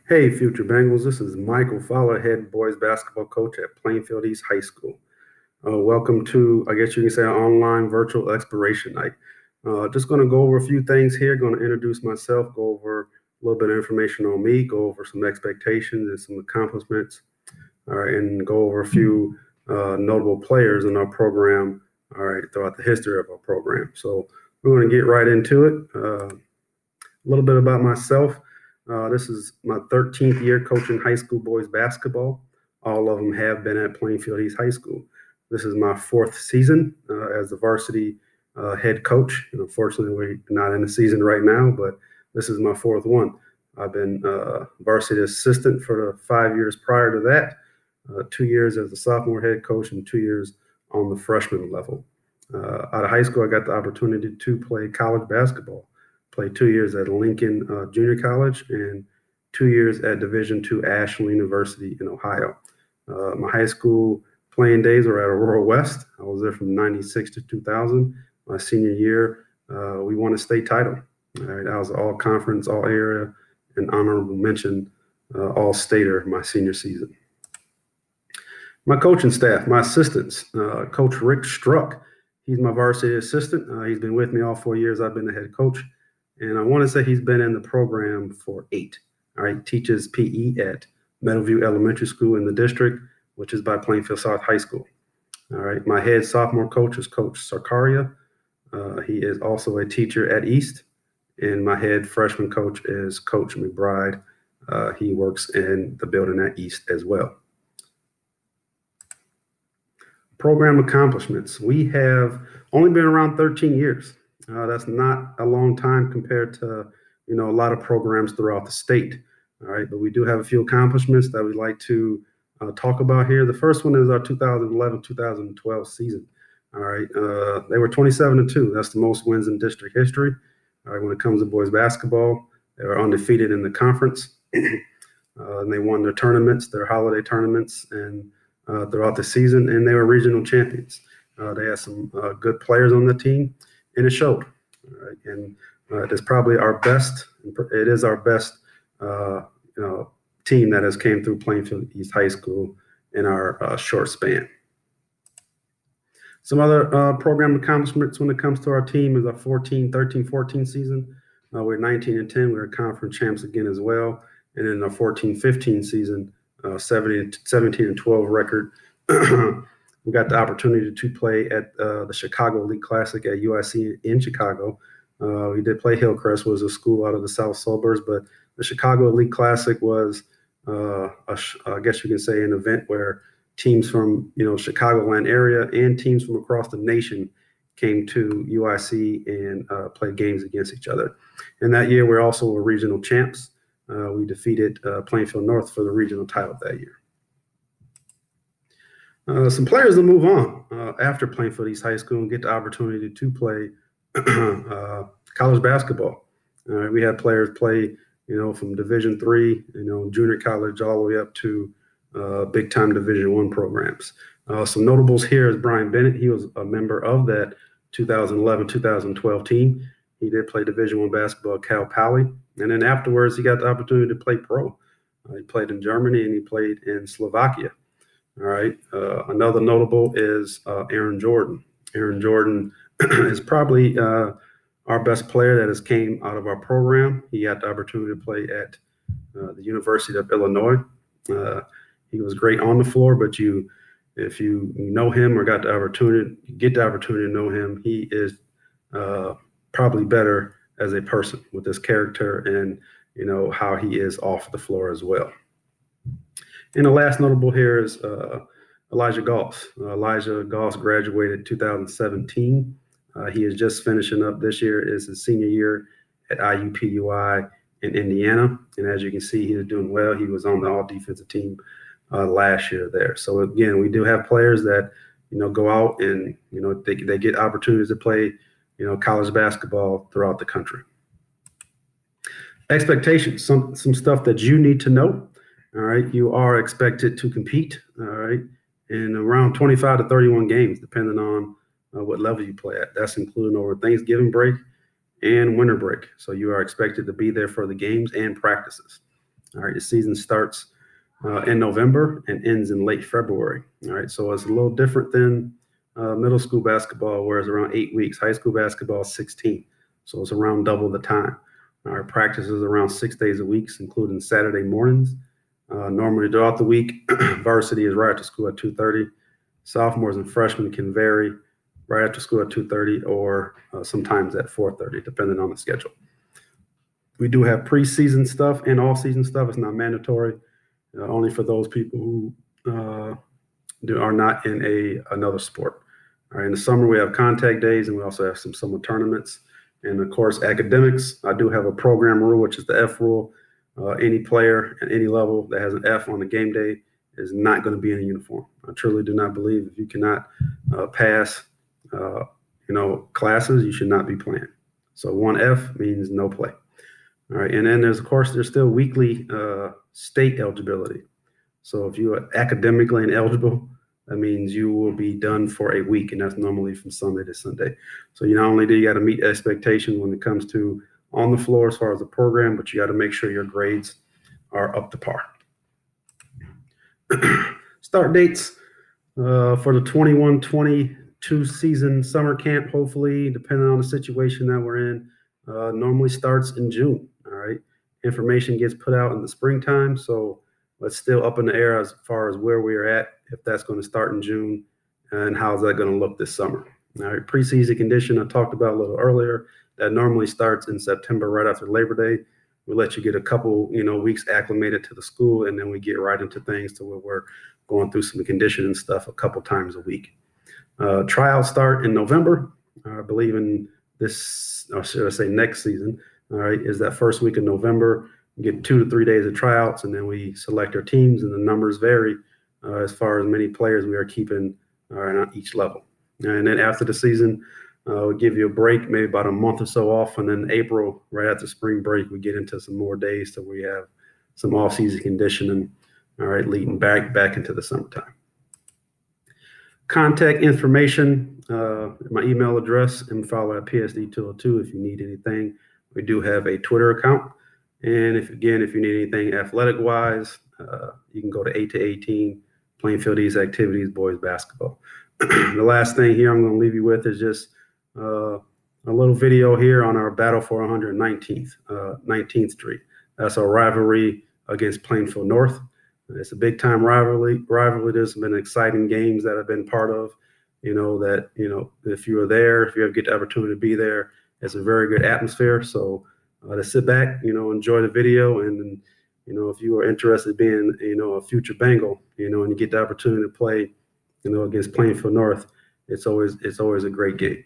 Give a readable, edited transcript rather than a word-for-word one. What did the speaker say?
Hey, future Bengals. This is Michael Fowler, head boys basketball coach at Plainfield East High School. Welcome to, I guess you can say, an online virtual exploration night. Just going to go over a few things here. Going to introduce myself, go over a little bit of information on me, go over some expectations and some accomplishments, all right, and go over a few notable players in our program, all right, throughout the history of our program. So we're going to get right into it. A little bit about myself. This is my 13th year coaching high school boys basketball. All of them have been at Plainfield East High School. This is my fourth season as the varsity head coach. And unfortunately, we're not in the season right now, but this is my fourth one. I've been varsity assistant for the 5 years prior to that, 2 years as a sophomore head coach, and 2 years on the freshman level. Out of high school, I got the opportunity to play college basketball. Played 2 years at Lincoln Junior College and 2 years at Division II Ashland University in Ohio. My high school playing days were at Aurora West. I was there from '96 to 2000. My senior year, we won a state title. All right, I was all conference, all area, and honorable mention, all stater my senior season. My coaching staff, my assistants, Coach Rick Struck. He's my varsity assistant. He's been with me all 4 years. I've been the head coach. And I want to say he's been in the program for 8. All right, teaches PE at Meadowview Elementary School in the district, which is by Plainfield South High School. All right, my head sophomore coach is Coach Sarkaria. He is also a teacher at East. And my head freshman coach is Coach McBride. He works in the building at East as well. Program accomplishments. We have only been around 13 years. That's not a long time compared to, a lot of programs throughout the state. All right, but we do have a few accomplishments that we'd like to talk about here. The first one is our 2011-2012 season. All right, they were 27-2. That's the most wins in district history. All right, when it comes to boys basketball, they were undefeated in the conference, and they won their tournaments, their holiday tournaments, and throughout the season, and they were regional champions. They had some good players on the team, and it showed. Right? And it is probably our best. It is our best, team that has came through Plainfield East High School in our short span. Some other program accomplishments when it comes to our team is our 13-14 season. We're 19-10. We were conference champs again as well. And in our 14-15 season, 17-12 record. We got the opportunity to play at the Chicago League Classic at UIC in Chicago. We did play Hillcrest, was a school out of the south suburbs, but the Chicago League Classic was, I guess you can say, an event where teams from Chicagoland area and teams from across the nation came to UIC and played games against each other. And that year, we're also regional champs. We defeated Plainfield North for the regional title that year. Some players will move on after Plainfield East High School and get the opportunity to play college basketball. We had players play, from Division III, junior college, all the way up to big time Division I programs. Some notables here is Brian Bennett. He was a member of that 2011-2012 team. He did play Division I basketball at Cal Poly. And then afterwards, he got the opportunity to play pro. He played in Germany and he played in Slovakia. All right. Another notable is Aaron Jordan. Aaron Jordan is probably our best player that has came out of our program. He had the opportunity to play at the University of Illinois. He was great on the floor, but if you know him or get the opportunity to know him, he is probably better as a person with his character and how he is off the floor as well. And the last notable here is Elijah Goss. Elijah Goss graduated 2017. He is just finishing up this year is his senior year at IUPUI in Indiana. And as you can see, he is doing well. He was on the all defensive team last year there. So again, we do have players that go out and they get opportunities to play college basketball throughout the country. Expectations, some stuff that you need to know. All right, you are expected to compete. All right, in around 25 to 31 games, depending on what level you play at. That's including over Thanksgiving break and winter break. So you are expected to be there for the games and practices. All right, the season starts in November and ends in late February. All right, so it's a little different than middle school basketball, where it's around 8 weeks. High school basketball is 16, so it's around double the time. Our practice is around 6 days a week, including Saturday mornings. Normally throughout the week, varsity is right after school at 2:30. Sophomores and freshmen can vary right after school at 2:30 or sometimes at 4:30, depending on the schedule. We do have preseason stuff and off-season stuff. It's not mandatory, only for those people who are not in another sport. All right, in the summer we have contact days, and we also have some summer tournaments. And of course, academics. I do have a program rule, which is the F rule. Any player at any level that has an F on the game day is not going to be in a uniform. I truly do not believe if you cannot pass, classes, you should not be playing. So one F means no play. All right, and then there's still weekly state eligibility. So if you are academically ineligible, that means you will be done for a week, and that's normally from Sunday to Sunday. So you not only do you got to meet expectations when it comes to on the floor as far as the program, but you got to make sure your grades are up to par. Start dates for the 21-22 season summer camp, hopefully, depending on the situation that we're in, normally starts in June. All right. Information gets put out in the springtime, so it's still up in the air as far as where we are at, if that's going to start in June, and how's that going to look this summer. All right. Preseason condition I talked about a little earlier. That normally starts in September, right after Labor Day. We let you get a couple, weeks acclimated to the school, and then we get right into things to where we're going through some conditioning stuff a couple times a week. Tryouts start in November. I believe in this, or should I say next season, all right, is that first week of November. We get 2 to 3 days of tryouts, and then we select our teams, and the numbers vary as far as many players we are keeping on each level. And then after the season, we give you a break, maybe about a month or so off, and then April, right after spring break, we get into some more days till we have some off-season conditioning, all right, leading back into the summertime. Contact information, my email address, mfowler@psd202 if you need anything. We do have a Twitter account. And if you need anything athletic-wise, you can go to 8 to 18, Plainfield East Activities, boys basketball. The last thing here I'm going to leave you with is just a little video here on our battle for 19th Street. That's our rivalry against Plainfield North. It's a big time rivalry. There's been exciting games that I've been part of. If you are there, if you ever get the opportunity to be there, it's a very good atmosphere. So to sit back, enjoy the video, and if you are interested in being, a future Bengal, and you get the opportunity to play, against Plainfield North, it's always a great game.